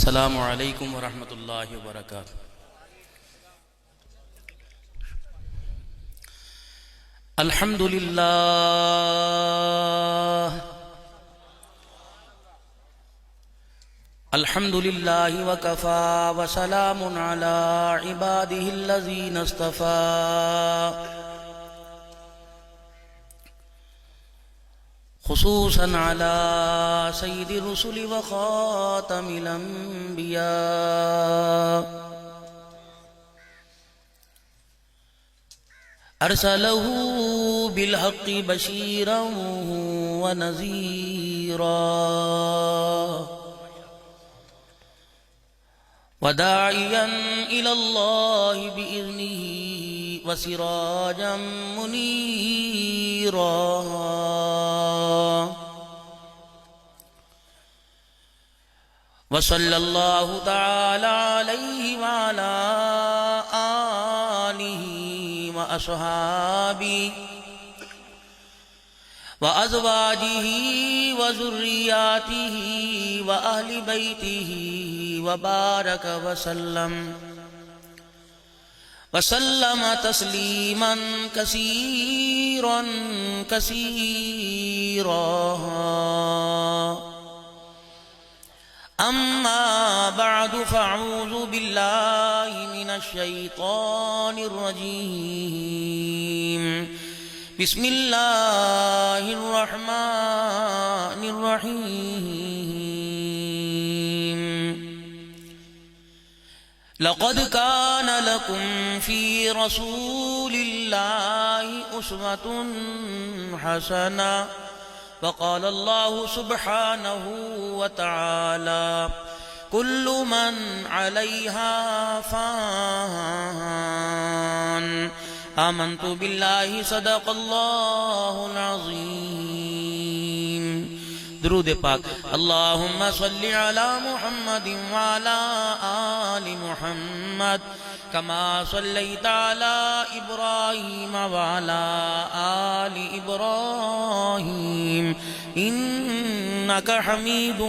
السلام علیکم ورحمۃ اللہ وبرکاتہ۔ الحمد للہ الحمد للہ وکفی وسلام علی عبادہ الذین اصطفی، خصوصاً علی سید الرسل وخاتم الانبیاء، ارسلہ بالحق بشیرا ونذیرا وداعیا الی اللہ بإذنہ وسراجا منیرا، وصلی اللہ تعالی علیہ وعلی آلہ وأصحابہ وأزواجہ وذریاتہ وأہل بیتہ وبارک وسلم تسلیما کثیرا کثیرا، اما بعد فاعوذ باللہ من الشیطان الرجیم، بسم اللہ الرحمن الرحیم، لقد كان لكم في رسول الله أسوة حسنة، وقال الله سبحانه وتعالى كل من عليها فان، آمنت بالله صدق الله العظيم۔ درود پاک۔ اللہم صل علی محمد وعلی آل محمد کما صلیت علی ابراہیم وعلی آل ابراہیم انک حمید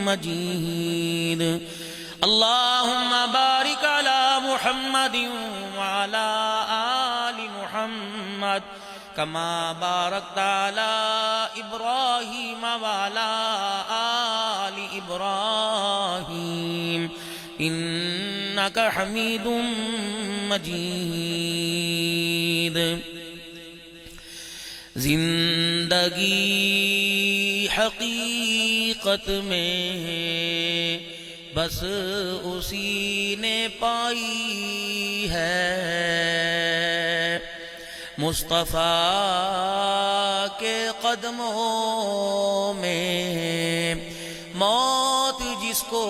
مجید۔ اللہم بارک علی محمد وعلی آل محمد کما بارکت علی ابراہیم وعلی آل ابراہیم انک حمید مجید۔ زندگی حقیقت میں بس اسی نے پائی ہے، مصطفیٰ کے قدموں میں موت جس کو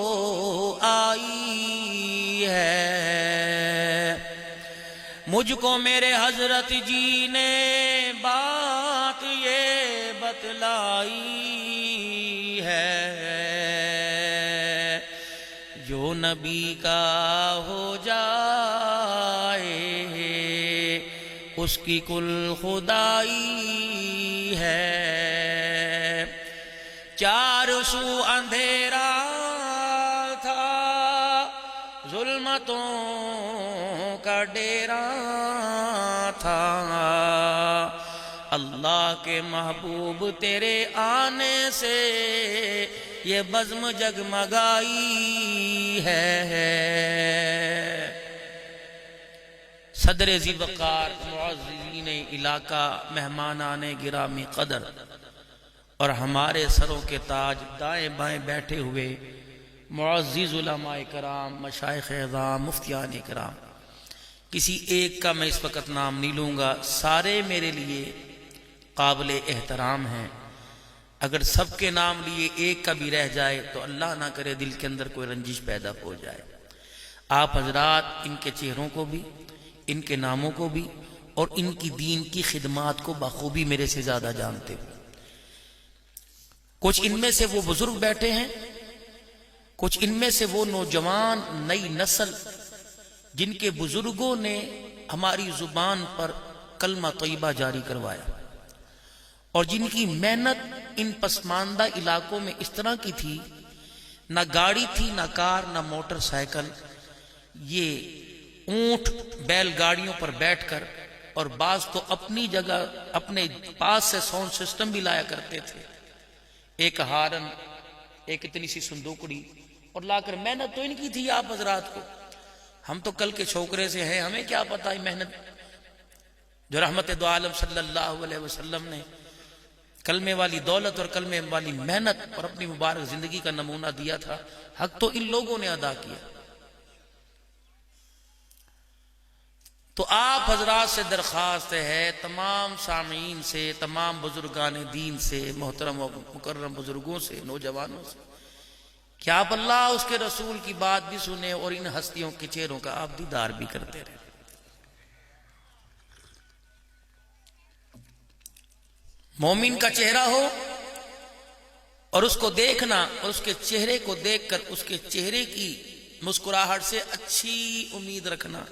آئی ہے، مجھ کو میرے حضرت جی نے بات یہ بتلائی ہے، جو نبی کا ہو جائے اس کی کل خدائی ہے، چار سو اندھیرا تھا ظلمتوں کا ڈیرا تھا، اللہ کے محبوب تیرے آنے سے یہ بزم جگمگائی ہے۔ صدر ذی وقار، معززین علاقہ، مہمانان گرامی قدر اور ہمارے سروں کے تاج دائیں بائیں بیٹھے ہوئے معزز علماء کرام، مشائخ اعظام، مفتیان کرام، کسی ایک کا میں اس وقت نام نہیں لوں گا، سارے میرے لیے قابل احترام ہیں، اگر سب کے نام لیے ایک کا بھی رہ جائے تو اللہ نہ کرے دل کے اندر کوئی رنجش پیدا ہو جائے۔ آپ حضرات ان کے چہروں کو بھی، ان کے ناموں کو بھی اور ان کی دین کی خدمات کو بخوبی میرے سے زیادہ جانتے ہو۔ کچھ ان میں سے وہ بزرگ بیٹھے ہیں، کچھ ان میں سے وہ نوجوان نئی نسل جن کے بزرگوں نے ہماری زبان پر کلمہ طیبہ جاری کروایا، اور جن کی محنت ان پسماندہ علاقوں میں اس طرح کی تھی نہ گاڑی تھی، نہ کار، نہ موٹر سائیکل. یہ اونٹ بیل گاڑیوں پر بیٹھ کر، اور بعض تو اپنی جگہ اپنے پاس سے ساؤنڈ سسٹم بھی لایا کرتے تھے، ایک ہارن، ایک اتنی سی صندوقڑی، اور لا کر محنت تو ان کی تھی آپ حضرات کو. ہم تو کل کے چھوکرے سے ہیں، ہمیں کیا پتا ہے محنت جو رحمت دو عالم صلی اللہ علیہ وسلم نے کلمے والی دولت اور کلمے والی محنت اور اپنی مبارک زندگی کا نمونہ دیا تھا، حق تو ان لوگوں نے ادا کیا. تو آپ حضرات سے درخواست ہے، تمام سامعین سے، تمام بزرگان دین سے، محترم و مکرم بزرگوں سے، نوجوانوں سے، کہ آپ اللہ اس کے رسول کی بات بھی سنیں اور ان ہستیوں کے چہروں کا آپ دیدار بھی کرتے رہیں. مومن کا چہرہ ہو اور اس کو دیکھنا اور اس کے چہرے کو دیکھ کر اس کے چہرے کی مسکراہٹ سے اچھی امید رکھنا.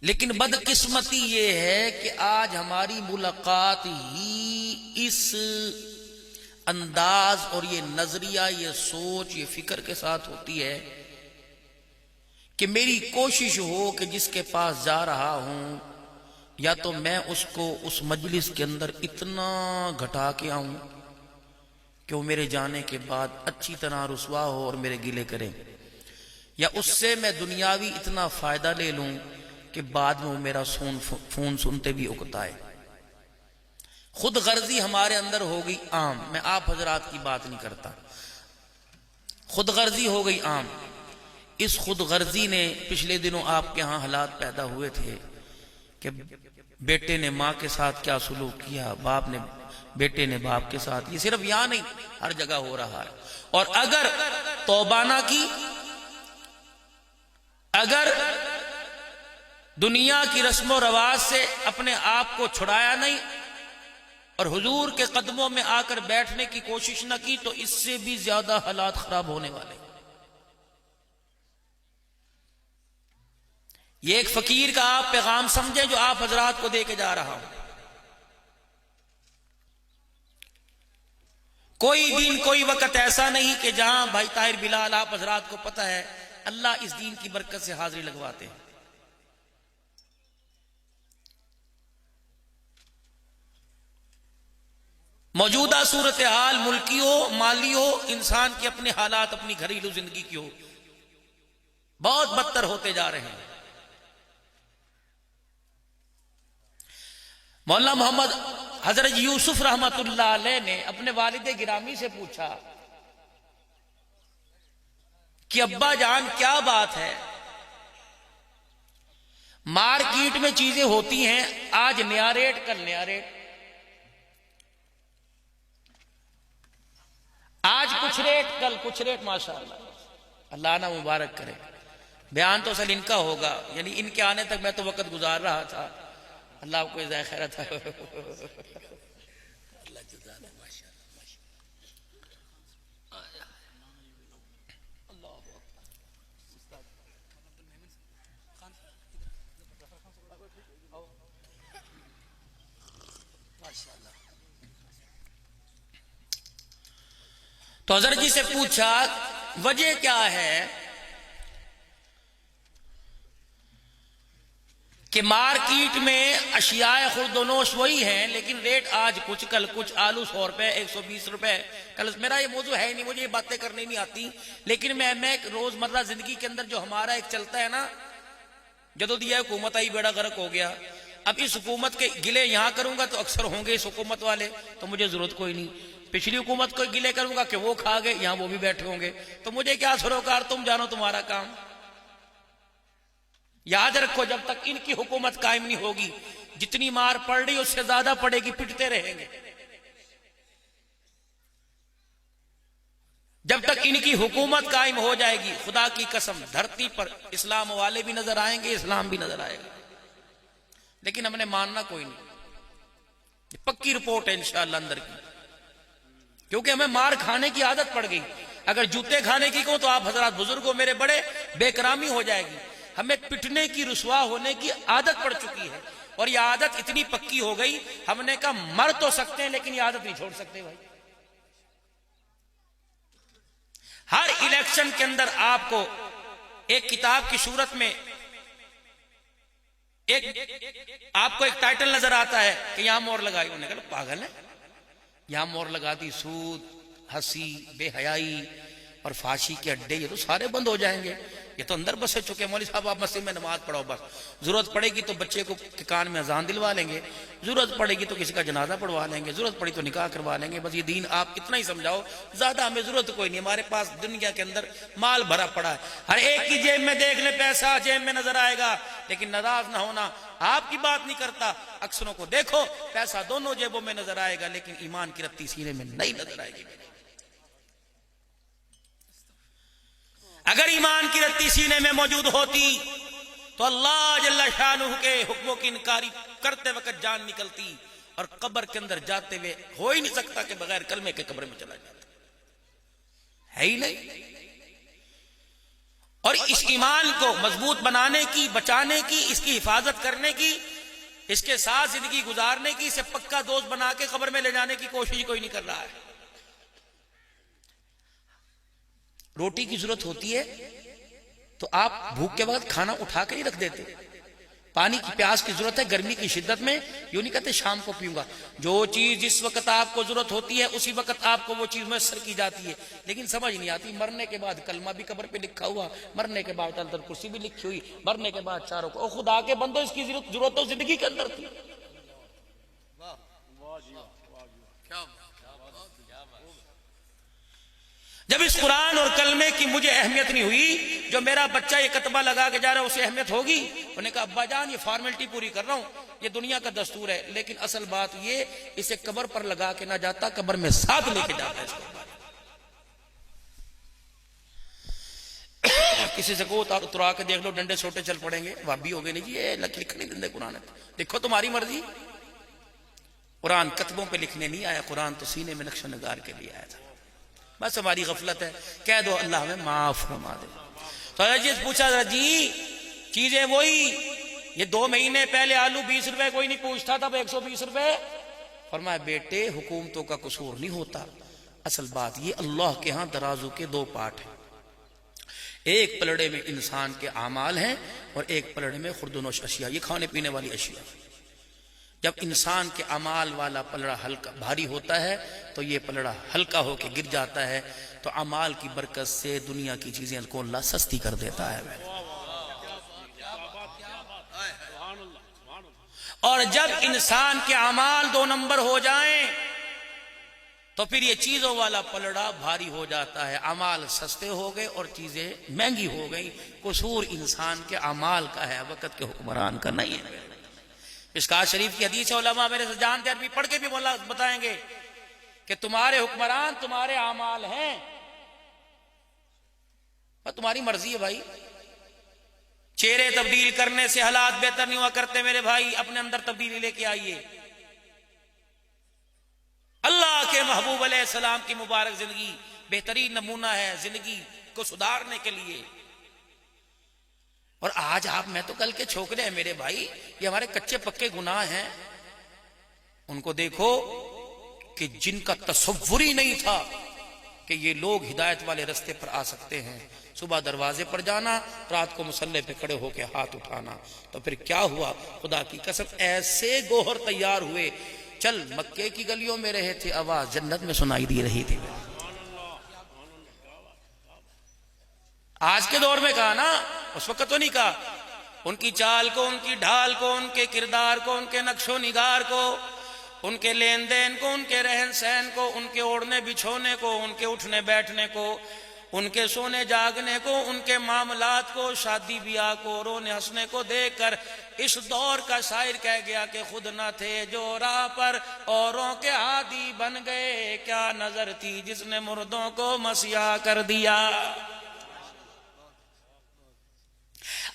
لیکن بدقسمتی یہ ہے کہ آج ہماری ملاقات ہی اس انداز اور یہ نظریہ، یہ سوچ، یہ فکر کے ساتھ ہوتی ہے کہ میری کوشش ہو کہ جس کے پاس جا رہا ہوں یا تو میں اس کو اس مجلس کے اندر اتنا گھٹا کے آؤں کہ وہ میرے جانے کے بعد اچھی طرح رسوا ہو اور میرے گلے کرے، یا اس سے میں دنیاوی اتنا فائدہ لے لوں کہ بعد میں وہ میرا فون سنتے بھی اکتائے. خود غرضی ہمارے اندر ہو گئی عام. میں آپ حضرات کی بات نہیں کرتا، خود غرضی ہو گئی عام. اس خود غرضی نے پچھلے دنوں آپ کے ہاں حالات پیدا ہوئے تھے کہ بیٹے نے ماں کے ساتھ کیا سلوک کیا، باپ نے بیٹے نے باپ کے ساتھ. یہ صرف یہاں نہیں، ہر جگہ ہو رہا ہے. اور اگر توبہ نہ کی، اگر دنیا کی رسم و رواج سے اپنے آپ کو چھڑایا نہیں اور حضور کے قدموں میں آ کر بیٹھنے کی کوشش نہ کی، تو اس سے بھی زیادہ حالات خراب ہونے والے. یہ ایک فقیر کا آپ پیغام سمجھیں جو آپ حضرات کو دے کے جا رہا ہوں. کوئی دن، کوئی وقت ایسا نہیں کہ جہاں بھائی طاہر بلال آپ حضرات کو پتہ ہے اللہ اس دین کی برکت سے حاضری لگواتے ہیں. موجودہ صورتحال ملکی ہو، مالی ہو، انسان کے اپنے حالات، اپنی گھریلو زندگی کی ہو، بہت بدتر ہوتے جا رہے ہیں. مولانا محمد حضرت یوسف رحمت اللہ علیہ نے اپنے والد گرامی سے پوچھا کہ ابا جان کیا بات ہے، مارکیٹ میں چیزیں ہوتی ہیں، آج نیا ریٹ کل نیا ریٹ، آج کچھ ریٹ کل کچھ ریٹ. ماشاءاللہ اللہ نہ مبارک کرے. بیان تو اصل ان کا ہوگا، یعنی ان کے آنے تک میں تو وقت گزار رہا تھا. اللہ آپ کو جزائے خیرات. تو حضرت جی سے پوچھا وجہ کیا ہے کہ مارکیٹ میں اشیاء خرد و نوش وہی ہیں لیکن ریٹ آج کچھ کل کچھ. آلو 100 روپے، 120 روپے. کل میرا یہ موضوع ہے نہیں، مجھے یہ باتیں کرنی نہیں آتی، لیکن میں ایک روزمرہ زندگی کے اندر جو ہمارا ایک چلتا ہے نا، جدو دیا حکومت آئی بیڑا غرق ہو گیا. اب اس حکومت کے گلے یہاں کروں گا تو اکثر ہوں گے اس حکومت والے، تو مجھے ضرورت کوئی نہیں. پچھلی حکومت کو گلے کروں گا کہ وہ کھا گئے، یہاں وہ بھی بیٹھے ہوں گے، تو مجھے کیا سروکار، تم جانو تمہارا کام. یاد رکھو جب تک ان کی حکومت قائم نہیں ہوگی، جتنی مار پڑ رہی اس سے زیادہ پڑے گی، پٹتے رہیں گے. جب تک ان کی حکومت قائم ہو جائے گی، خدا کی قسم دھرتی پر اسلام والے بھی نظر آئیں گے، اسلام بھی نظر آئے گا. لیکن ہم نے ماننا کوئی نہیں. پکی رپورٹ ہے انشاءاللہ اندر کی، کیونکہ ہمیں مار کھانے کی عادت پڑ گئی. اگر جوتے کھانے کی کہوں تو آپ حضرات بزرگوں میرے بڑے بے کرامی ہو جائے گی. ہمیں پٹنے کی، رسوا ہونے کی عادت پڑ چکی ہے، اور یہ عادت اتنی پکی ہو گئی، ہم نے کہا مر تو سکتے ہیں لیکن یہ عادت نہیں چھوڑ سکتے بھائی. ہر الیکشن کے اندر آپ کو ایک کتاب کی صورت میں آپ کو ایک ٹائٹل نظر آتا ہے کہ یہاں مور لگائی. انہوں نے کہا پاگل ہے, یہاں مور لگا دی, سود, ہنسی, بے حیائی اور فحاشی کے اڈے, یہ تو سارے بند ہو جائیں گے, یہ تو اندر بسے چکے. مولوی صاحب آپ مسجد میں نماز پڑھو, بس ضرورت پڑے گی تو بچے کو کان میں اذان دلوا لیں گے, ضرورت پڑے گی تو کسی کا جنازہ پڑھوا لیں گے, ضرورت پڑی تو نکاح کروا لیں گے. بس یہ دین آپ اتنا ہی سمجھاؤ, زیادہ ہمیں ضرورت کوئی نہیں. ہمارے پاس دنیا کے اندر مال بھرا پڑا ہے, ہر ایک کی جیب میں دیکھ لے پیسہ جیب میں نظر آئے گا, لیکن ناراض نہ ہونا. آپ کی بات نہیں کرتا, اکثروں کو دیکھو پیسہ دونوں جیبوں میں نظر آئے گا, لیکن ایمان کی رتی سینے میں نہیں نظر آئے گی. اگر ایمان کی رتی سینے میں موجود ہوتی تو اللہ جل شانہ کے حکموں کی انکاری کرتے وقت جان نکلتی, اور قبر کے اندر جاتے ہوئے ہو ہی نہیں سکتا کہ بغیر کلمے کے قبر میں چلا جاتا, ہے ہی نہیں. اور اس ایمان کو مضبوط بنانے کی, بچانے کی, اس کی حفاظت کرنے کی, اس کے ساتھ زندگی گزارنے کی, اسے پکا دوست بنا کے قبر میں لے جانے کی کوشش کوئی نہیں کر رہا ہے. روٹی کی ضرورت ہوتی ہے تو آپ بھوک کے وقت کھانا اٹھا کے ہی رکھ دیتے. پانی کی پیاس کی ضرورت ہے گرمی کی شدت میں, یوں نہیں کہتے شام کو پیوں گا. جو چیز جس وقت آپ کو ضرورت ہوتی ہے اسی وقت آپ کو وہ چیز میسر کی جاتی ہے, لیکن سمجھ نہیں آتی. مرنے کے بعد کلمہ بھی قبر پہ لکھا ہوا, مرنے کے بعد اندر کرسی بھی لکھی ہوئی, مرنے کے بعد چاروں کو. خدا کے بندو, اس کی ضرورت تو زندگی کے اندر تھی. جب اس قرآن اور کلمے کی مجھے اہمیت نہیں ہوئی, جو میرا بچہ یہ کتبہ لگا کے جا رہا ہے اسے اہمیت ہوگی. انہوں نے کہا ابا جان یہ فارمیلٹی پوری کر رہا ہوں, یہ دنیا کا دستور ہے, لیکن اصل بات یہ اسے قبر پر لگا کے نہ جاتا, قبر میں ساتھ لے کے جاتا ہے اس کو. کسی سے کو اترا کے دیکھ لو, ڈنڈے چھوٹے چل پڑیں گے, وابی ہو گئے. نہیں جی یہ لکھ نہیں دیں قرآن, دیکھو تمہاری مرضی. قرآن کتبوں پہ لکھنے نہیں آیا, قرآن تو سینے میں نقش و نگار کے لیے آیا تھا. بس ہماری غفلت ہے, کہہ دو اللہ ہمیں معاف فرما دے. تو جی پوچھا جی چیزیں وہی, یہ 2 مہینے پہلے آلو 20 روپے کوئی نہیں پوچھتا تھا, 120 روپے. فرمایا بیٹے حکومتوں کا قصور نہیں ہوتا, اصل بات یہ اللہ کے ہاں درازو کے 2 پارٹ ہیں. ایک پلڑے میں انسان کے اعمال ہیں اور ایک پلڑے میں خوردونوش اشیاء, یہ کھانے پینے والی اشیاء. جب انسان کے اعمال والا پلڑا ہلکا بھاری ہوتا ہے تو یہ پلڑا ہلکا ہو کے گر جاتا ہے, تو اعمال کی برکت سے دنیا کی چیزیں کو اللہ سستی کر دیتا ہے. اور جب انسان کے اعمال 2 نمبر ہو جائیں تو پھر یہ چیزوں والا پلڑا بھاری ہو جاتا ہے. اعمال سستے ہو گئے اور چیزیں مہنگی ہو گئی. قصور انسان کے اعمال کا ہے, وقت کے حکمران کا نہیں ہے. مشکوٰۃ شریف کی حدیث ہے, علماء میرے سے جانتے عربی پڑھ کے بھی مولا بتائیں گے کہ تمہارے حکمران تمہارے اعمال ہیں, اور تمہاری مرضی ہے بھائی. چہرے تبدیل کرنے سے حالات بہتر نہیں ہوا کرتے میرے بھائی, اپنے اندر تبدیلی لے کے آئیے. اللہ کے محبوب علیہ السلام کی مبارک زندگی بہترین نمونہ ہے زندگی کو سدھارنے کے لیے. اور آج آپ میں تو کل کے چھوکرے ہیں میرے بھائی, یہ ہمارے کچے پکے گناہ ہیں. ان کو دیکھو کہ جن کا تصور ہی نہیں تھا کہ یہ لوگ ہدایت والے رستے پر آ سکتے ہیں. صبح دروازے پر جانا, رات کو مصلے پہ کھڑے ہو کے ہاتھ اٹھانا. تو پھر کیا ہوا, خدا کی قسم ایسے گوہر تیار ہوئے. چل مکے کی گلیوں میں رہے تھے, آواز جنت میں سنائی دی رہی تھی. آج کے دور میں کہا نا, اس وقت تو نہیں کہا. ان کی چال کو, ان کی ڈھال کو, ان کے کردار کو, ان کے نقش و نگار کو, ان کے لین دین کو, ان کے رہن سہن کو, ان کے اوڑھنے بچھونے کو, ان کے اٹھنے بیٹھنے کو, ان کے سونے جاگنے کو, ان کے معاملات کو, شادی بیاہ کو, رونے ہنسنے کو دیکھ کر اس دور کا شاعر کہہ گیا کہ خود نہ تھے جو راہ پر اوروں کے عادی بن گئے, کیا نظر تھی جس نے مردوں کو مسیحا کر دیا.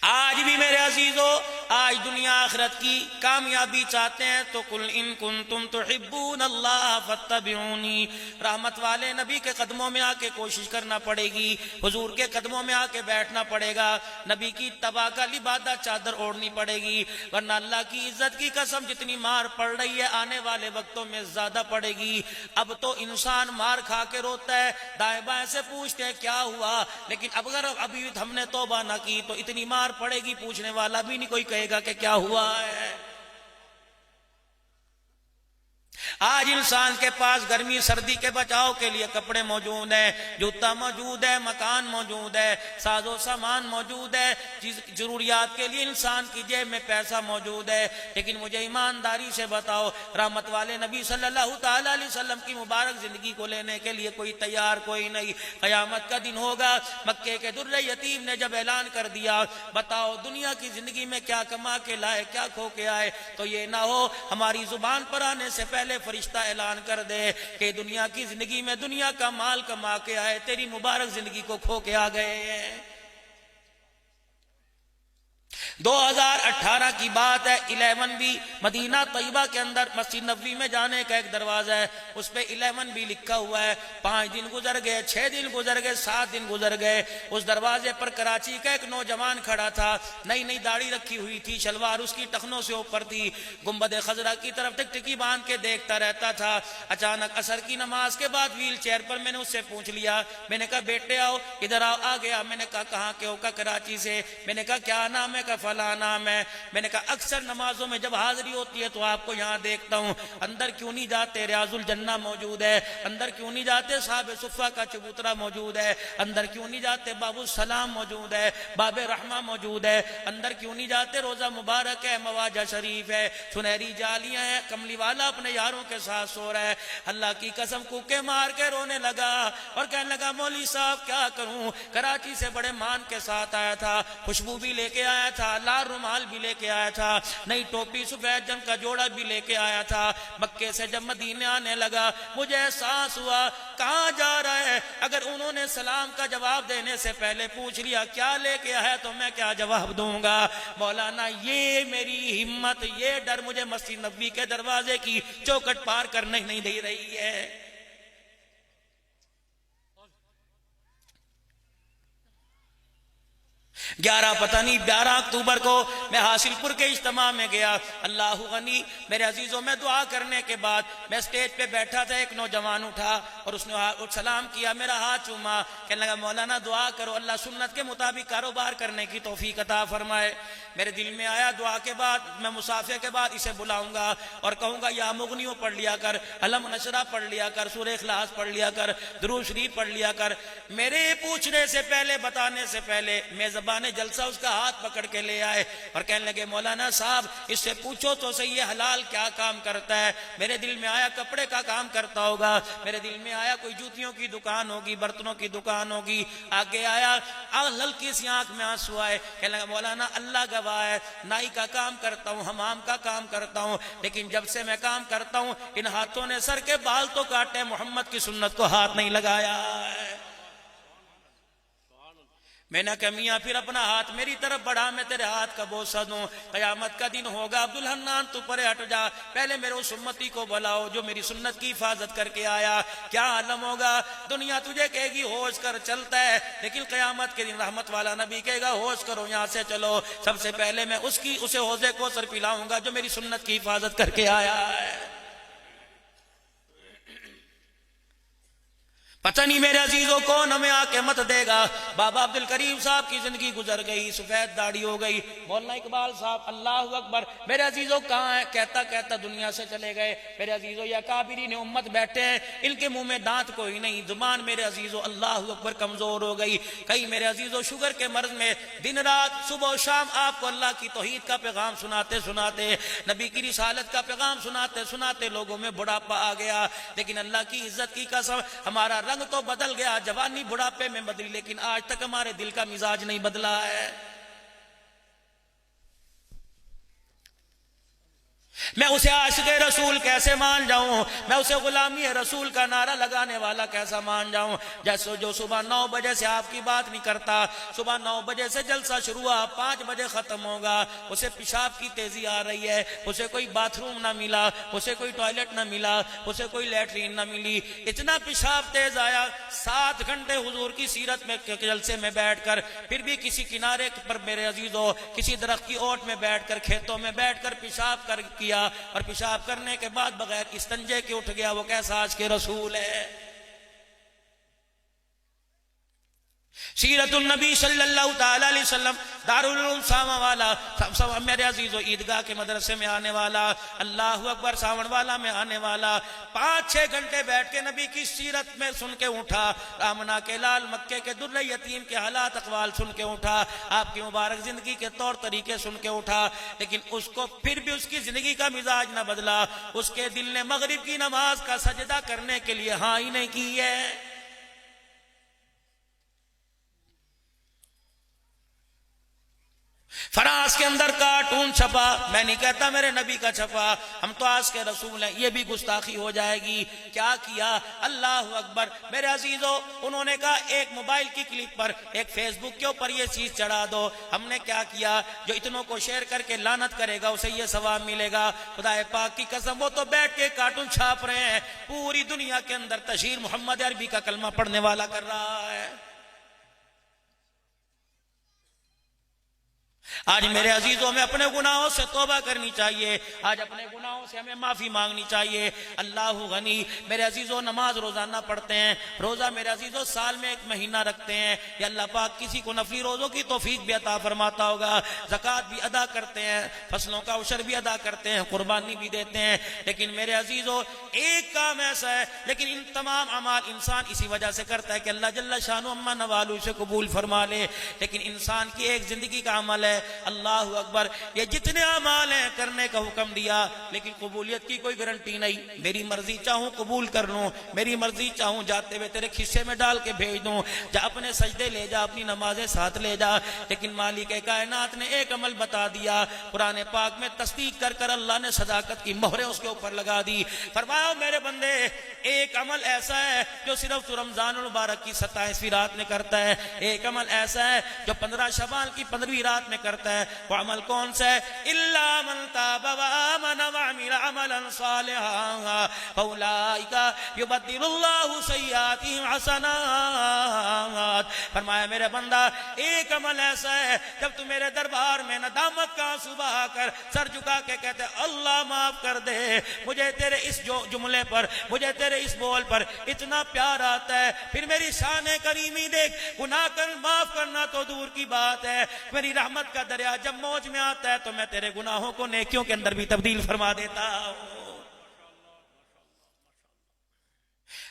آج بھی میرے عزیزو آج دنیا آخرت کی کامیابی چاہتے ہیں تو قل ان کنتم تحبون اللہ فاتبعونی، رحمت والے نبی کے قدموں میں آ کے کوشش کرنا پڑے گی، حضور کے قدموں میں آ کے بیٹھنا پڑے گا، نبی کی تباہ کا لبادہ چادر اوڑھنی پڑے گی، ورنہ اللہ کی عزت کی قسم جتنی مار پڑ رہی ہے آنے والے وقتوں میں زیادہ پڑے گی۔ اب تو انسان مار کھا کے روتا ہے، دائیں بائیں سے پوچھتے ہیں کیا ہوا، لیکن اب اگر ابھی ہم نے توبہ نہ کی تو اتنی مار پڑے گی پوچھنے والا بھی نہیں کوئی کہے گا کہ کیا ہوا ہے۔ آج انسان کے پاس گرمی سردی کے بچاؤ کے لیے کپڑے موجود ہیں، جوتا موجود ہے، مکان موجود ہے، ساز و سامان موجود ہے، ضروریات کے لیے انسان کی جیب میں پیسہ موجود ہے، لیکن مجھے ایمانداری سے بتاؤ رحمت والے نبی صلی اللہ تعالی علیہ وسلم کی مبارک زندگی کو لینے کے لیے کوئی تیار کوئی نہیں۔ قیامت کا دن ہوگا، مکے کے در یتیم نے جب اعلان کر دیا بتاؤ دنیا کی زندگی میں کیا کما کے لائے کیا کھو کے آئے، تو یہ نہ ہو ہماری زبان پر آنے سے پہلے فرشتہ اعلان کر دے کہ دنیا کی زندگی میں دنیا کا مال کما کے آئے، تیری مبارک زندگی کو کھو کے آ گئے ہیں۔ 2018 کی بات ہے، 11 بھی مدینہ طیبہ کے اندر مسجد نبوی میں جانے کا ایک دروازہ ہے، اس پہ 11 بھی لکھا ہوا ہے۔ 5 دن گزر گئے، 6 دن گزر گئے، 7 دن گزر گئے، اس دروازے پر کراچی کا ایک نوجوان کھڑا تھا، نئی نئی داڑھی رکھی ہوئی تھی، شلوار اس کی ٹخنوں سے اوپر تھی، گنبد خضرا کی طرف ٹکٹکی باندھ کے دیکھتا رہتا تھا۔ اچانک عصر کی نماز کے بعد ویل چیئر پر میں نے اس سے پوچھ لیا، میں نے کہا بیٹے آؤ ادھر آؤ، آ گیا۔ میں نے کہا کہاں کے ہو؟ کہا کراچی سے۔ میں نے کہا کیا نام ہے؟ کہا فلاں نام ہے۔ میں نے کہا اکثر نمازوں میں جب حاضری ہوتی ہے تو آپ کو یہاں دیکھتا ہوں، اندر کیوں نہیں جاتے؟ ریاض الجنہ موجود ہے، اندر کیوں نہیں جاتے؟ صاحب صفہ کا چبوترا موجود ہے، اندر کیوں نہیں جاتے؟ باب السلام موجود ہے، باب رحمہ موجود ہے، اندر کیوں نہیں جاتے؟ روزہ مبارک ہے، مواجہ شریف ہے، سنہری جالیاں ہیں، کملی والا اپنے یاروں کے ساتھ سو رہا ہے۔ اللہ کی قسم کوکے مار کے رونے لگا اور کہنے لگا مولوی صاحب کیا کروں، کراچی سے بڑے مان کے ساتھ آیا تھا، خوشبو بھی لے کے آیا تھا، لال رومال بھی لے کے آیا تھا، نئی ٹوپی سفید جنگ کا جوڑا بھی لے کے آیا تھا۔ مکے سے جب مدینے آنے لگا مجھے احساس ہوا کہاں جا رہا ہے؟ اگر انہوں نے سلام کا جواب دینے سے پہلے پوچھ لیا کیا لے کے آیا تو میں کیا جواب دوں گا؟ مولانا یہ میری ہمت، یہ ڈر مجھے مسجد نبوی کے دروازے کی چوکٹ پار کرنے نہیں دے رہی ہے۔ 11 پتہ نہیں 12 اکتوبر کو میں حاصل پور کے اجتماع میں گیا، اللہ غنی میرے عزیزوں، میں دعا کرنے کے بعد میں سٹیج پہ بیٹھا تھا، ایک نوجوان اٹھا اور اس نے سلام کیا، میرا ہاتھ چوما، کہنے لگا مولانا دعا کرو اللہ سنت کے مطابق کاروبار کرنے کی توفیق عطا فرمائے۔ میرے دل میں آیا دعا کے بعد میں مسافر کے بعد اسے بلاؤں گا اور کہوں گا یا مغنیوں پڑھ لیا کر، علم نشرہ پڑھ لیا کر، سورہ اخلاص پڑھ لیا کر، درود شریف پڑھ لیا کر۔ میرے پوچھنے سے پہلے بتانے سے پہلے میزبان جلسہ اس کا ہاتھ پکڑ کے لے آئے اور کہنے لگے مولانا صاحب اس سے پوچھو تو صحیح یہ حلال کیا کام کرتا ہے۔ میرے دل میں آیا کپڑے کا کام کرتا ہوگا، میرے دل میں آیا کوئی جوتیوں کی دکان ہوگی، برتنوں کی دکان ہوگی، آگے آیا ہلکی سی آنکھ میں آنسو آئے، کہنے لگا مولانا اللہ گواہ ہے نائی کا کام کرتا ہوں، حمام کا کام کرتا ہوں، لیکن جب سے میں کام کرتا ہوں ان ہاتھوں نے سر کے بال تو کاٹے، محمد کی سنت کو ہاتھ نہیں لگایا ہے۔ میں نے کہا میاں پھر اپنا ہاتھ میری طرف بڑھا، میں تیرے ہاتھ کا بوسہ دوں، قیامت کا دن ہوگا عبدالحنان تو پرے ہٹ جا، پہلے میرے اس امتی کو بلاؤ جو میری سنت کی حفاظت کر کے آیا۔ کیا عالم ہوگا، دنیا تجھے کہے گی ہوش کر چلتا ہے، لیکن قیامت کے دن رحمت والا نبی کہے گا ہوش کرو یہاں سے چلو، سب سے پہلے میں اسے حوضے کو سر پلاؤں گا جو میری سنت کی حفاظت کر کے آیا ہے۔ پتہ نہیں میرے عزیزوں کون ہمیں آ کے مت دے گا۔ بابا عبد الکریم صاحب کی زندگی گزر گئی، سفید داڑھی ہو گئی، مولانا اقبال صاحب اللہ اکبر، میرے عزیزوں کہاں ہیں؟ کہتا کہتا دنیا سے چلے گئے۔ میرے عزیزوں یہ اکابرین امت بیٹھے ہیں، ان کے منہ میں دانت کوئی نہیں، زبان میرے عزیزوں اللہ اکبر کمزور ہو گئی۔ کئی میرے عزیزوں شوگر کے مرض میں دن رات صبح و شام آپ کو اللہ کی توحید کا پیغام سناتے سناتے، نبی کی رسالت کا پیغام سناتے سناتے لوگوں میں بڑھاپا آ گیا، لیکن اللہ کی عزت کی قسم ہمارا رنگ تو بدل گیا، جوانی بڑھاپے میں بدلی، لیکن آج تک ہمارے دل کا مزاج نہیں بدلا ہے۔ میں اسے عاشق رسول کیسے مان جاؤں؟ میں اسے غلامی رسول کا نعرہ لگانے والا کیسا مان جاؤں؟ جیسے جو صبح 9 بجے سے آپ کی بات نہیں کرتا، صبح 9 بجے سے جلسہ شروع ہوا، 5 بجے ختم ہوگا، اسے پیشاب کی تیزی آ رہی ہے، اسے کوئی باتھ روم نہ ملا، اسے کوئی ٹوائلٹ نہ ملا، اسے کوئی لیٹرین نہ ملی، اتنا پیشاب تیز آیا، 7 گھنٹے حضور کی سیرت میں جلسے میں بیٹھ کر، پھر بھی کسی کنارے پر میرے عزیزو، کسی درخت کی اوٹ میں بیٹھ کر، کھیتوں میں بیٹھ کر پیشاب کیا، اور پیشاب کرنے کے بعد بغیر استنجے کے اٹھ گیا۔ وہ کیسا عاشق رسول ہے؟ سیرت النبی صلی اللہ تعالی علیہ وسلم، دارالعلوم ساما والا، میرے عزیزو عیدگاہ کے مدرسے میں آنے والا، اللہ اکبر ساون والا میں آنے والا، 5-6 گھنٹے بیٹھ کے نبی کی سیرت میں سن کے اٹھا، آمنہ کے لال، مکے کے در یتیم کے حالات اقوال سن کے اٹھا، آپ کی مبارک زندگی کے طور طریقے سن کے اٹھا، لیکن اس کو پھر بھی اس کی زندگی کا مزاج نہ بدلا، اس کے دل نے مغرب کی نماز کا سجدہ کرنے کے لیے ہاں ہی نہیں کی ہے۔ فرانس کے اندر کارٹون چھپا، میں نہیں کہتا میرے نبی کا چھپا، ہم تو آج کے رسول ہیں، یہ بھی گستاخی ہو جائے گی۔ کیا کیا؟ اللہ اکبر میرے عزیزو، انہوں نے کہا ایک موبائل کی کلپ پر، ایک فیس بک کے اوپر یہ چیز چڑھا دو۔ ہم نے کیا کیا؟ جو اتنوں کو شیئر کر کے لعنت کرے گا اسے یہ ثواب ملے گا۔ خدا پاک کی قسم، وہ تو بیٹھ کے کارٹون چھاپ رہے ہیں، پوری دنیا کے اندر تشہیر محمد عربی کا کلمہ پڑھنے والا کر رہا ہے۔ آج میرے عزیزوں میں اپنے گناہوں سے توبہ کرنی چاہیے، آج اپنے گناہوں سے ہمیں معافی مانگنی چاہیے۔ اللہ غنی، میرے عزیزوں نماز روزانہ پڑھتے ہیں، روزہ میرے عزیزوں سال میں 1 مہینہ رکھتے ہیں، یا اللہ پاک کسی کو نفلی روزوں کی توفیق بھی عطا فرماتا ہوگا، زکوٰۃ بھی ادا کرتے ہیں، فصلوں کا عشر بھی ادا کرتے ہیں، قربانی بھی دیتے ہیں، لیکن میرے عزیزوں ایک کام ایسا ہے، لیکن ان تمام اعمال انسان اسی وجہ سے کرتا ہے کہ اللہ جل شانہ اما نوالو سے قبول فرما لے، لیکن انسان کی ایک زندگی کا عمل ہے۔ اللہ اکبر، یہ جتنے اعمال ہیں کرنے کا حکم دیا، لیکن قبولیت کی کوئی گارنٹی نہیں۔ میری مرضی چاہوں قبول کر لوں، میری مرضی چاہوں جاتے ہوئے تیرے خصے میں ڈال کے بھیج دوں، جا اپنے سجدے لے جا، اپنی نمازیں ساتھ لے جا، لیکن مالک کائنات نے ایک عمل بتا دیا، قرآن پاک میں تصدیق کر کر اللہ نے صداقت کی مہریں اس کے اوپر لگا دی۔ فرمایا میرے بندے، ایک عمل ایسا ہے جو صرف رمضان المبارک کی 27ویں رات میں کرتا ہے، ایک عمل ایسا ہے جو 15 شعبان کی 15ویں رات میں کرتا ہے۔ وہ عمل کون سا ہے؟ الا من تاب وآمن وعمل عملا صالحا فاولئک یبدل اللہ سیئاتہم حسنات۔ فرمایا میرے بندہ، ایک عمل ایسا ہے جب تو میرے دربار میں ندامت کا آنسو بہا کر سر جھکا کے کہتے اللہ معاف کر دے، مجھے تیرے اس جملے پر، مجھے تیرے اس بول پر اتنا پیار آتا ہے، پھر میری شان کریمی دیکھ، گناہ کر معاف کرنا تو دور کی بات ہے، میری رحمت کا دریا جب موج میں آتا ہے تو میں تیرے گناہوں کو نیکیوں کے اندر بھی تبدیل فرما دیتا ہوں۔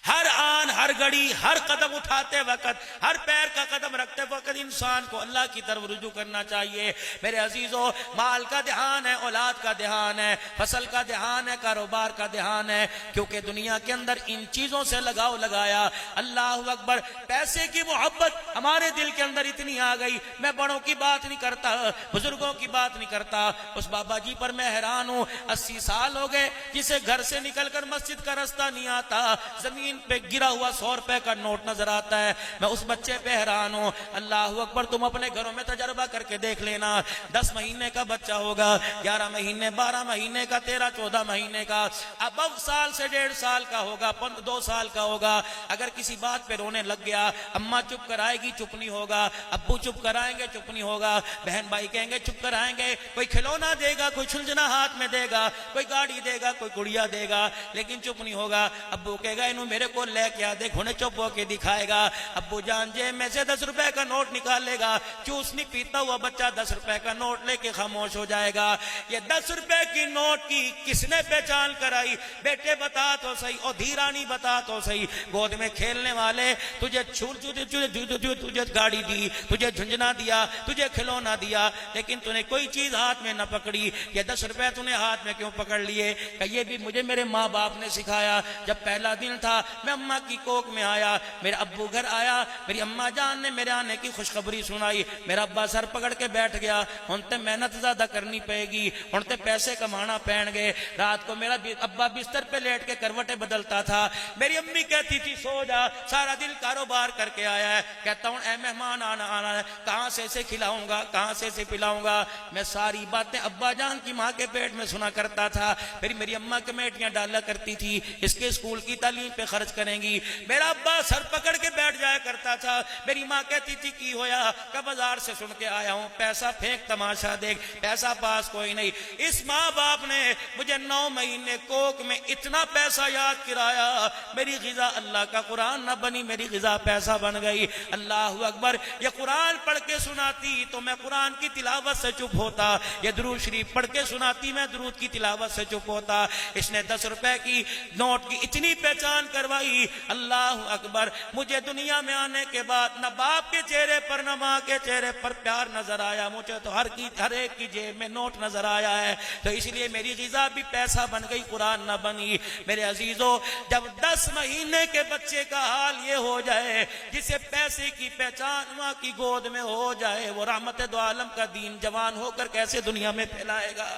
ہر آن، ہر گھڑی، ہر قدم اٹھاتے وقت، ہر پیر کا قدم رکھتے وقت انسان کو اللہ کی طرف رجوع کرنا چاہیے۔ میرے عزیزو، مال کا دھیان ہے، اولاد کا دھیان ہے، فصل کا دھیان ہے، کاروبار کا دھیان ہے، کیونکہ دنیا کے اندر ان چیزوں سے لگاؤ لگایا۔ اللہ اکبر، پیسے کی محبت ہمارے دل کے اندر اتنی آ گئی، میں بڑوں کی بات نہیں کرتا، بزرگوں کی بات نہیں کرتا، اس بابا جی پر میں حیران ہوں، 80 سال ہو گئے، جسے گھر سے نکل کر مسجد کا رستہ نہیں آتا، زمین پہ گرا ہوا 100 روپے کا نوٹ نظر آتا ہے، میں اس بچے پہ حیران ہوں۔ اللہ اکبر، تم اپنے گھروں میں تجربہ کر کے دیکھ لینا، 10 مہینے کا بچہ ہوگا، 11 مہینے، 12 مہینے کا، 13 14 مہینے کا، اب سال سے 1.5 سال کا ہوگا، 2 سال کا ہوگا، اگر کسی بات پہ رونے لگ گیا، اماں چپ کرائے گی چپ نہیں ہوگا، ابو چپ کرائیں گے چپ نہیں ہوگا، بہن بھائی کہیں گے چپ کرائیں گے، کوئی کھلونا دے گا، کوئی چھلجنا ہاتھ میں دے گا، کوئی گاڑی دے گا، کوئی گڑیا دے گا، لیکن چپ نہیں ہوگا۔ ابو کہے گا انہوں میرے کو لے کے آ دے، گھنے چپ ہو کے دکھائے گا، ابو جان جیب میں سے 10 روپے کا نوٹ نکالے گا، چوسنی پیتا ہوا بچہ 10 روپے کا نوٹ لے کے خاموش ہو جائے گا۔ یہ 10 روپے کی نوٹ کی کس نے پہچان کرائی؟ بیٹے بتا تو صحیح، اور دھیرانی بتا تو صحیح، گود میں کھیلنے والے تجھے تجھے گاڑی دی، تجھے جھنجھنا دیا، تجھے کھلونا دیا، لیکن تو نے کوئی چیز ہاتھ میں نہ پکڑی۔ یہ 10 روپے تو نے ہاتھ میں کیوں پکڑ لیے؟ کہ یہ بھی مجھے میرے ماں باپ نے سکھایا۔ جب پہلا دن تھا، میں اماں کی کوک میں آیا، میرے ابو گھر آیا، میری اماں جان نے میرے آنے آنے کی خوشخبری سنائی، میرا ابا سر پکڑ کے بیٹھ گیا، ہن تے محنت زیادہ کرنی پائے گی، ہن تے پیسے کمانا پین گے۔ رات کو میرا ابا بستر پہ لیٹ کے کروٹیں بدلتا تھا، میری امی کہتی تھی سو جا، سارا دن کاروبار کر کے آیا ہے، کہتا ہوں اے مہمان آنا ہے، کہاں سے اسے کھلاؤں گا، کہاں سے اسے پلاؤں گا۔ میں ساری باتیں ابا جان کی ماں کے پیٹ میں سنا کرتا تھا، پھر میری اماں کمیٹیاں ڈالا کرتی تھی اس کے اسکول کی تعلیم پہ خرچ کریں گی، میرا ابا سر پکڑ کے بیٹھ جایا کرتا تھا۔ میری ماں کہتی تھی کی ہویا، کہ بازار سے سن کے آیا ہوں، پیسہ پھینک تماشا دیکھ، پیسہ پاس کوئی نہیں۔ اس ماں باپ نے مجھے 9 مہینے کوک میں اتنا پیسہ یاد کرایا، میری غذا اللہ کا قرآن نہ بنی، میری غذا پیسہ بن گئی۔ اللہ اکبر، یہ قرآن پڑھ کے سناتی تو میں قرآن کی تلاوت سے چپ ہوتا، یہ درود شریف پڑھ کے سناتی میں درود کی تلاوت سے چپ ہوتا۔ اس نے 10 روپے کی نوٹ کی اتنی پہچان کروائی، اللہ اکبر، مجھے دنیا میں آنے کے بعد نہ باپ کے چہرے پر نہ ماں کے چہرے پر پیار نظر آیا، مجھے تو ہر ایک کی جیب میں نوٹ نظر آیا ہے، تو اس لیے میری غذا بھی پیسہ بن گئی، قرآن نہ بنی۔ میرے عزیزو، جب 10 مہینے کے بچے کا حال یہ ہو جائے، جسے پیسے کی پہچان ماں کی گود میں ہو جائے، وہ رحمت دو عالم کا دین جوان ہو کر کیسے دنیا میں پھیلائے گا؟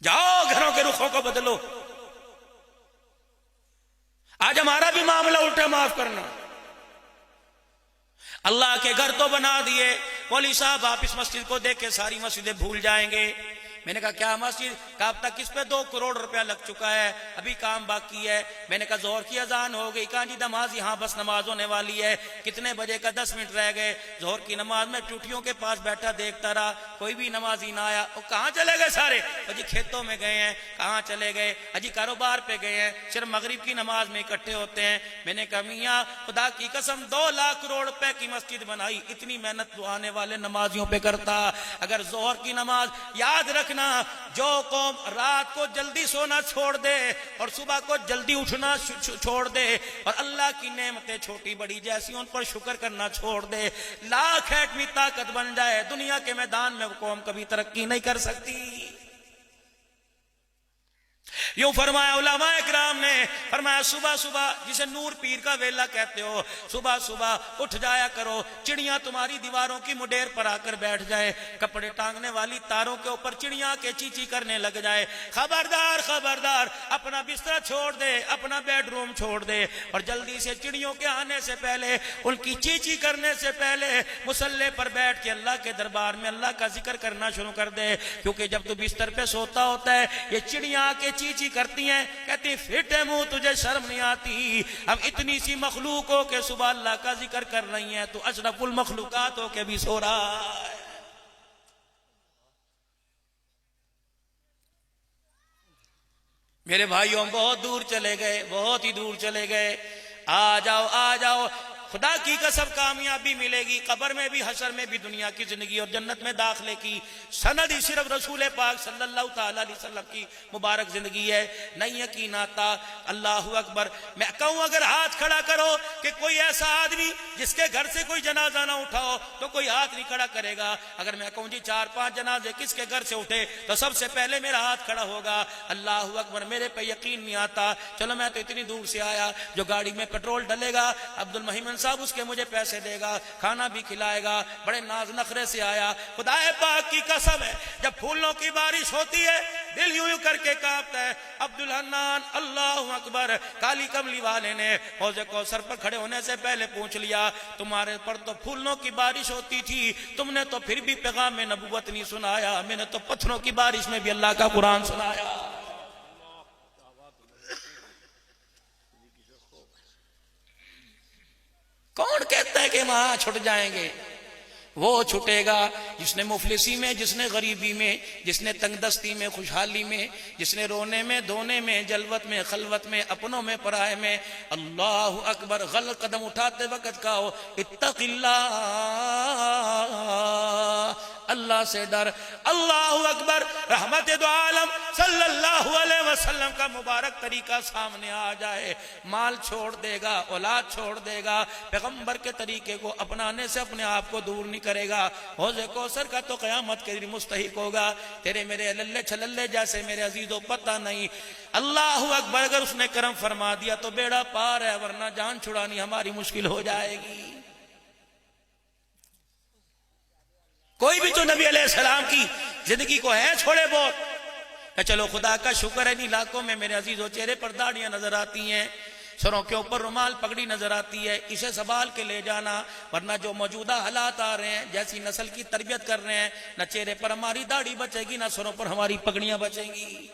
جاؤ گھروں کے رخوں کو بدلو۔ آج ہمارا بھی معاملہ الٹا، معاف کرنا، اللہ کے گھر تو بنا دیے، مولوی صاحب آپ اس مسجد کو دیکھ کے ساری مسجدیں بھول جائیں گے۔ میں نے کہا کیا مسجد؟ کہا اب تک اس پہ 2 کروڑ روپیہ لگ چکا ہے، ابھی کام باقی ہے۔ میں نے کہا ظہر کی اذان ہو گئی، کہا جی نماز یہاں بس نماز ہونے والی ہے، کتنے بجے کا 10 منٹ رہ گئے۔ ظہر کی نماز میں ٹوٹیوں کے پاس بیٹھا دیکھتا رہا، کوئی بھی نمازی نہ آیا۔ وہ کہاں چلے گئے سارے؟ جی کھیتوں میں گئے ہیں۔ کہاں چلے گئے؟ جی کاروبار پہ گئے ہیں، صرف مغرب کی نماز میں اکٹھے ہوتے ہیں۔ میں نے کہا میاں خدا کی قسم 2 لاکھ کروڑ روپے کی مسجد بنائی، اتنی محنت تو آنے والے نمازیوں پہ کرتا۔ اگر ظہر کی نماز، یاد رکھنا، جو قوم رات کو جلدی سونا چھوڑ دے اور صبح کو جلدی اٹھنا چھوڑ دے اور اللہ کی نعمتیں چھوٹی بڑی جیسی ان پر شکر کرنا چھوڑ دے، لاکھ ایٹمی طاقت بن جائے، دنیا کے میدان میں وہ قوم کبھی ترقی نہیں کر سکتی۔ یوں فرمایا علماء اکرام نے، فرمایا صبح صبح، جسے نور پیر کا ویلا کہتے ہو، صبح صبح اٹھ جایا کرو، چڑیاں تمہاری دیواروں کی مڈیر پر آ کر بیٹھ جائے، کپڑے ٹانگنے والی تاروں کے اوپر چڑیاں کے چیچی کرنے لگ جائے، خبردار خبردار، اپنا بستر چھوڑ دے، اپنا بیڈ روم چھوڑ دے اور جلدی سے چڑیوں کے آنے سے پہلے، ان کی چیچی کرنے سے پہلے مصلی پر بیٹھ کے اللہ کے دربار میں اللہ کا ذکر کرنا شروع کر دے، کیونکہ جب تو بستر پہ سوتا ہوتا ہے یہ چڑیاں کے چیچی کرتی ہیں، کہتی پھٹے منہ تجھے شرم نہیں آتی، اب اتنی سی مخلوق ہو کے صبح اللہ کا ذکر کر رہی ہیں، تو اشرف المخلوقات ہو کے بھی سو رہا ہے۔ میرے بھائیوں بہت دور چلے گئے، بہت ہی دور چلے گئے، آ جاؤ آ جاؤ، خدا کی قسم کامیابی ملے گی، قبر میں بھی حشر میں بھی، دنیا کی زندگی اور جنت میں داخلے کی سند ہی صرف رسول پاک صلی اللہ تعالی علیہ وسلم کی مبارک زندگی ہے، نہیں یقین آتا۔ اللہ اکبر، میں کہوں اگر ہاتھ کھڑا کرو کہ کوئی ایسا آدمی جس کے گھر سے کوئی جنازہ نہ اٹھاؤ تو کوئی ہاتھ نہیں کھڑا کرے گا۔ اگر میں کہوں جی 4-5 جنازے کس کے گھر سے اٹھے تو سب سے پہلے میرا ہاتھ کھڑا ہوگا۔ اللہ اکبر، میرے پہ یقین نہیں آتا، چلو میں تو اتنی دور سے آیا، جو گاڑی میں پیٹرول ڈلے گا عبد المحمن صاحب اس کے مجھے پیسے دے گا، کھانا بھی کھلائے گا، بڑے ناز نخرے سے آیا، خدا پاک کی قسم ہے جب پھولوں کی بارش ہوتی ہے دل یوں یوں کر کے کانپتا ہے۔ عبد الحنان اللہ اکبر، کالی کملی والے نے حوض کوثر پر کھڑے ہونے سے پہلے پوچھ لیا، تمہارے پر تو پھولوں کی بارش ہوتی تھی، تم نے تو پھر بھی پیغام نبوت نہیں سنایا، میں نے تو پتھروں کی بارش میں بھی اللہ کا قرآن سنایا۔ کون کہتا ہے کہ وہاں چھٹ جائیں گے؟ وہ چھٹے گا جس نے مفلسی میں، جس نے غریبی میں، جس نے تنگ دستی میں، خوشحالی میں، جس نے رونے میں، دھونے میں، جلوت میں، خلوت میں، اپنوں میں، پرائے میں، اللہ اکبر، غلط قدم اٹھاتے وقت کہو اتق اللہ، اللہ سے ڈر۔ اللہ اکبر، رحمت دو عالم صلی اللہ علیہ وسلم کا مبارک طریقہ سامنے آ جائے، مال چھوڑ دے گا، اولاد چھوڑ دے گا، پیغمبر کے طریقے کو اپنانے سے اپنے آپ کو دور نہیں کرے گا۔ حوض کوثر کا تو قیامت کے دن مستحق ہوگا۔ تیرے میرے للے چھللے جیسے میرے عزیزوں پتہ نہیں۔ اللہ اکبر، اگر اس نے کرم فرما دیا تو بیڑا پار ہے، ورنہ جان چھڑانی ہماری مشکل ہو جائے گی۔ کوئی بھی تو نبی علیہ السلام کی زندگی کو ہے چھوڑے بہت کہ چلو خدا کا شکر ہے، ان علاقوں میں میرے عزیزوں چہرے پر داڑیاں نظر آتی ہیں، سروں کے اوپر رومال پگڑی نظر آتی ہے، اسے سنبھال کے لے جانا، ورنہ جو موجودہ حالات آ رہے ہیں، جیسی نسل کی تربیت کر رہے ہیں، نہ چہرے پر ہماری داڑھی بچے گی، نہ سروں پر ہماری پگڑیاں بچیں گی۔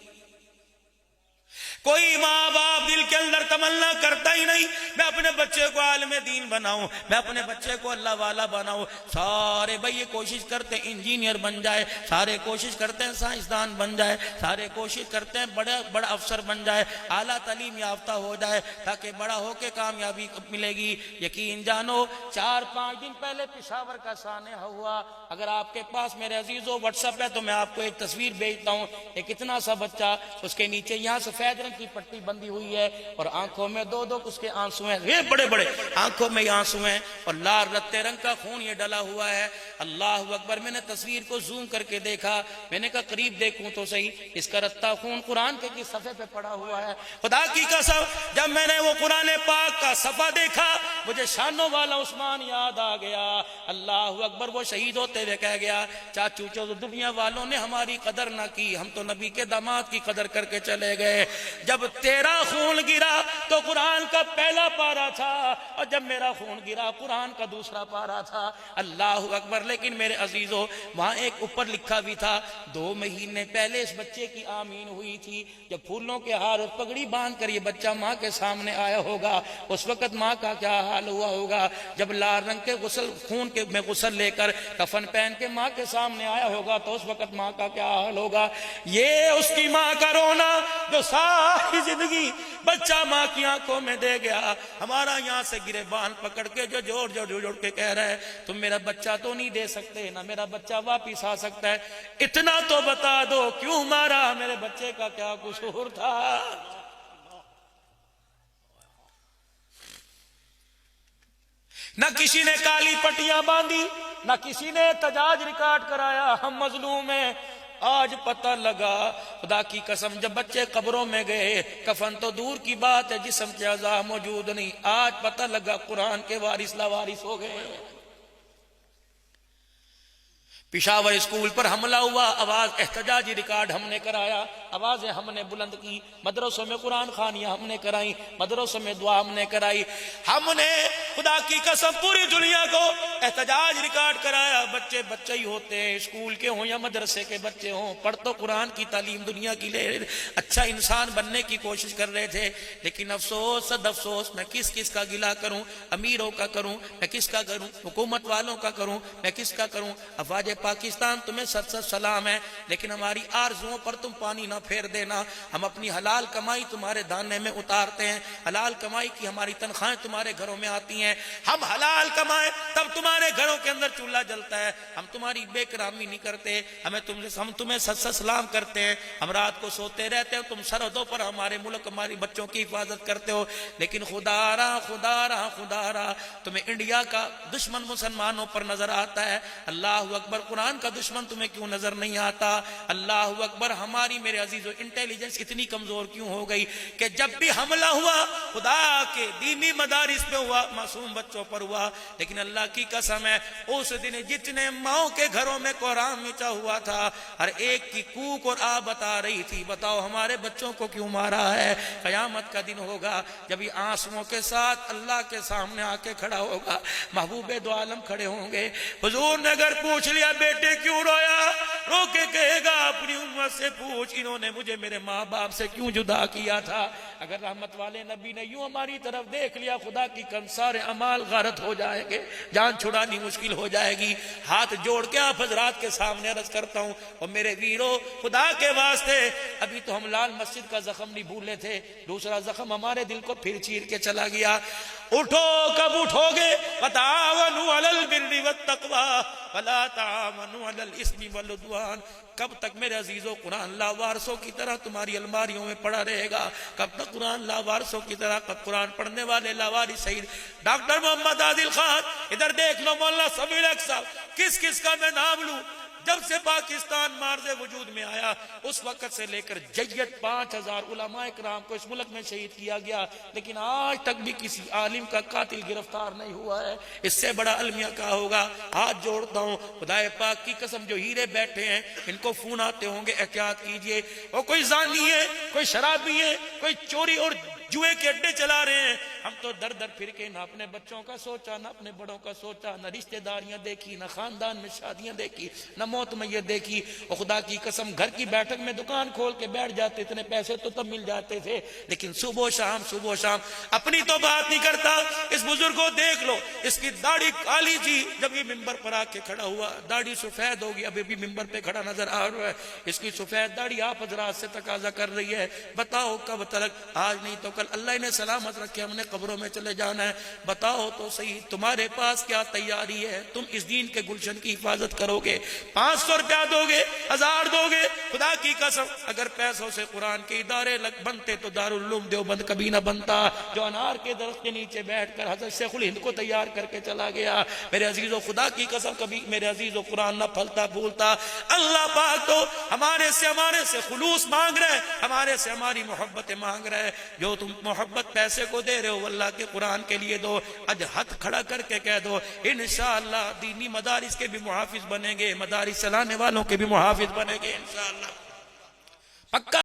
کوئی ماں باپ دل کے اندر تمنا کرتا ہی نہیں میں اپنے بچے کو عالم دین بناؤں، میں اپنے بچے کو اللہ والا بناؤں۔ سارے بھائی یہ کوشش کرتے ہیں انجینئر بن جائے، سارے کوشش کرتے ہیں سائنسدان بن جائے، سارے کوشش کرتے ہیں بڑا افسر بن جائے، اعلیٰ تعلیم یافتہ ہو جائے تاکہ بڑا ہو کے کامیابی ملے گی۔ یقین جانو 4-5 دن پہلے پشاور کا سانحہ ہوا۔ اگر آپ کے پاس میرے عزیزوں واٹس ایپ ہے تو میں آپ کو ایک تصویر بھیجتا ہوں، ایک اتنا سا بچہ، اس کے نیچے یہاں سفید رنگ کی پٹی بندھی ہوئی ہے اور آنکھوں میں 2 اس کے آنسو ہیں، یہ بڑے بڑے آنکھوں میں آنسو ہیں اور لال رتے رنگ کا خون یہ ڈلا ہوا ہے۔ اللہ اکبر، میں نے تصویر کو زوم کر کے دیکھا، میں نے کہا قریب دیکھوں تو صحیح، اس کا رتا خون قرآن کے کی صفحے پہ پڑا ہوا ہے۔ خدا کی قسم جب میں نے وہ قرآن پاک کا صفحہ دیکھا مجھے شانوں والا عثمان یاد آ گیا۔ اللہ اکبر، وہ شہید ہوتے ہوئے کہہ گیا چاچو دنیا والوں نے ہماری قدر نہ کی، ہم تو نبی کے داماد کی قدر کر کے چلے گئے۔ جب تیرا خون گرا تو قرآن کا پہلا پارا تھا اور جب میرا خون گرا قرآن کا دوسرا پارا تھا۔ اللہ اکبر، لیکن میرے عزیزوں وہاں ایک اوپر لکھا بھی تھا 2 مہینے پہلے اس بچے کی آمین ہوئی تھی، جب پھولوں کے ہار اور پگڑی باندھ کر یہ بچہ ماں کے سامنے آیا ہوگا اس وقت ماں کا کیا حال ہوا ہوگا۔ جب لال رنگ کے خون کے میں غسل لے کر کفن پہن کے ماں کے سامنے آیا ہوگا تو اس وقت ماں کا کیا حال ہوگا۔ یہ اس کی ماں کا رونا جو ساری زندگی بچہ ماں کی آنکھوں میں دے گیا، ہمارا یہاں سے گرے بان پکڑ کے جو جوڑ کے کہہ رہا ہے تم میرا بچہ تو نہیں دے سکتے، نہ میرا بچہ واپس آ سکتا ہے، اتنا تو بتا دو کیوں مارا، میرے بچے کا کیا قصور تھا۔ نہ کسی نے کالی پٹیاں باندھی، نہ کسی نے احتجاج ریکارڈ کرایا، ہم مظلوم ہیں۔ آج پتہ لگا خدا کی قسم جب بچے قبروں میں گئے کفن تو دور کی بات ہے جسم کے اعضاء موجود نہیں، آج پتہ لگا قرآن کے وارث لاوارث ہو گئے۔ پشاور اسکول پر حملہ ہوا، آواز احتجاجی ریکارڈ ہم نے کرایا، آوازیں ہم نے بلند کی، مدرسوں میں قرآن خوانیاں ہم نے کرائی، مدرسوں میں دعا ہم نے کرائی، ہم نے خدا کی قسم پوری دنیا کو احتجاج ریکارڈ کرایا۔ بچے بچے ہی ہوتے ہیں، اسکول کے ہوں یا مدرسے کے بچے ہوں، پڑھ تو قرآن کی تعلیم دنیا کی لے اچھا انسان بننے کی کوشش کر رہے تھے، لیکن افسوس صد افسوس میں کس کا گلہ کروں، امیروں کا کروں میں کس کا کروں، حکومت والوں کا کروں میں کس کا کروں۔ افواج پاکستان تمہیں سر سلام ہے، لیکن ہماری آرزوؤں پر تم پانی نہ پھیر دینا۔ ہم اپنی حلال کمائی تمہارے دانے میں اتارتے ہیں، حلال کمائی کی ہماری تنخواہیں تمہارے گھروں میں آتی ہیں، ہم حلال کمائیں تب تمہارے گھروں کے اندر چولہا جلتا ہے، ہم تمہاری بے کرامی نہیں کرتے، ہم تمہیں سر سلام کرتے ہیں، ہم رات کو سوتے رہتے ہیں، تم سرحدوں پر ہمارے ملک ہماری بچوں کی حفاظت کرتے ہو، لیکن خدا را تمہیں انڈیا کا دشمن مسلمانوں پر نظر آتا ہے، اللہ اکبر قرآن کا دشمن تمہیں کیوں نظر نہیں آتا؟ اللہ اکبر، ہماری میرے عزیزو انٹیلیجنس اتنی کمزور کیوں ہو گئی کہ جب بھی حملہ ہوا خدا کے دینی مدارس پہ ہوا، معصوم بچوں پر ہوا، لیکن اللہ کی قسم ہے اس دن جتنے ماؤں کے گھروں میں قرآن مچا ہوا تھا ہر ایک کی کوک اور آ بتا رہی تھی بتاؤ ہمارے بچوں کو کیوں مارا ہے۔ قیامت کا دن ہوگا جب یہ آنسوؤں کے ساتھ اللہ کے سامنے آ کے کھڑا ہوگا، محبوب دو عالم کھڑے ہوں گے، حضور نے اگر پوچھ لیا بیٹے کیوں رویا، رو کے کہے گا اپنی امت سے پوچھ انہوں نے مجھے میرے ماں باپ سے کیوں جدا کیا تھا۔ اگر رحمت والے نبی نے یوں ہماری طرف دیکھ لیا خدا کی قسم سارے اعمال غارت ہو جائیں گے، جان چھڑانی مشکل ہو جائے گی۔ ہاتھ جوڑ کے آپ حضرات کے سامنے عرض کرتا ہوں اور میرے ویرو خدا کے واسطے ابھی تو ہم لال مسجد کا زخم نہیں بھولے تھے، دوسرا زخم ہمارے دل کو پھر چیر کے چلا گیا۔ اٹھو کب اٹھو گے؟ وتعاونوا علی البر والتقوی، ولا تعاونوا علی الاثم والعدوان. کب تک میرے عزیزو قرآن لاوارثوں کی طرح تمہاری الماریوں میں پڑا رہے گا؟ کب تک قرآن لاوارثوں کی طرح؟ کب قرآن پڑھنے والے لاوارث شہید. ڈاکٹر محمد عادل خان ادھر دیکھ لو، مولانا سمیع الحق صاحب، کس کس کا میں نام لوں؟ جب سے پاکستان مارز وجود میں آیا اس وقت سے لے کر جیت 5000 علماء کرام کو اس ملک میں شہید کیا گیا، لیکن آج تک بھی کسی عالم کا قاتل گرفتار نہیں ہوا ہے. اس سے بڑا المیہ کیا ہوگا؟ ہاتھ جوڑتا ہوں خدا پاک کی قسم، جو ہیرے بیٹھے ہیں ان کو فون آتے ہوں گے، احتیاط کیجئے. وہ کوئی زانی ہے، کوئی شرابی ہے، کوئی چوری اور جوئے کے اڈے چلا رہے ہیں. ہم تو در در پھر کے نہ اپنے بچوں کا سوچا، نہ اپنے بڑوں کا سوچا، نہ رشتہ داریاں دیکھی، نہ خاندان میں شادیاں دیکھی، نہ موت میت دیکھی. اور خدا کی قسم گھر کی بیٹھک میں دکان کھول کے بیٹھ جاتے، اتنے پیسے تو تب مل جاتے تھے، لیکن صبح و شام اپنی تو بات نہیں کرتا. اس بزرگ کو دیکھ لو، اس کی داڑھی کالی تھی، جب یہ ممبر پر آ کے کھڑا ہوا داڑھی سفید ہوگی، ابھی بھی ممبر پہ کھڑا نظر آ رہا ہے. اس کی سفید داڑھی آپ حضرات سے تقاضا کر رہی ہے، بتاؤ کب تک؟ آج نہیں تو کل اللہ نے سلامت رکھے ہم نے قبروں میں چلے جانا ہے. بتاؤ تو صحیح تمہارے پاس کیا تیاری ہے؟ تم اس دین کے گلشن کی حفاظت کرو گے؟ 500 روپیہ دو گے، 1000 دو گے؟ خدا کی قسم اگر پیسوں سے قرآن کے ادارے بنتے تو دارالعلوم دیوبند کبھی نہ بنتا، جو انار کے درخت کے نیچے بیٹھ کر حضرت شیخ الہند کو تیار کر کے چلا گیا. میرے عزیزو خدا کی قسم کبھی میرے عزیزو قرآن نہ پھلتا پھولتا. اللہ پاک تو ہمارے سے خلوص مانگ رہے، ہمارے سے ہماری محبت مانگ رہے. جو تم محبت پیسے کو دے رہے ہو اللہ کے قرآن کے لیے دو. آج ہاتھ کھڑا کر کے کہہ دو انشاءاللہ دینی مدارس کے بھی محافظ بنیں گے، مدارس چلانے والوں کے بھی محافظ بنیں گے انشاءاللہ. پکا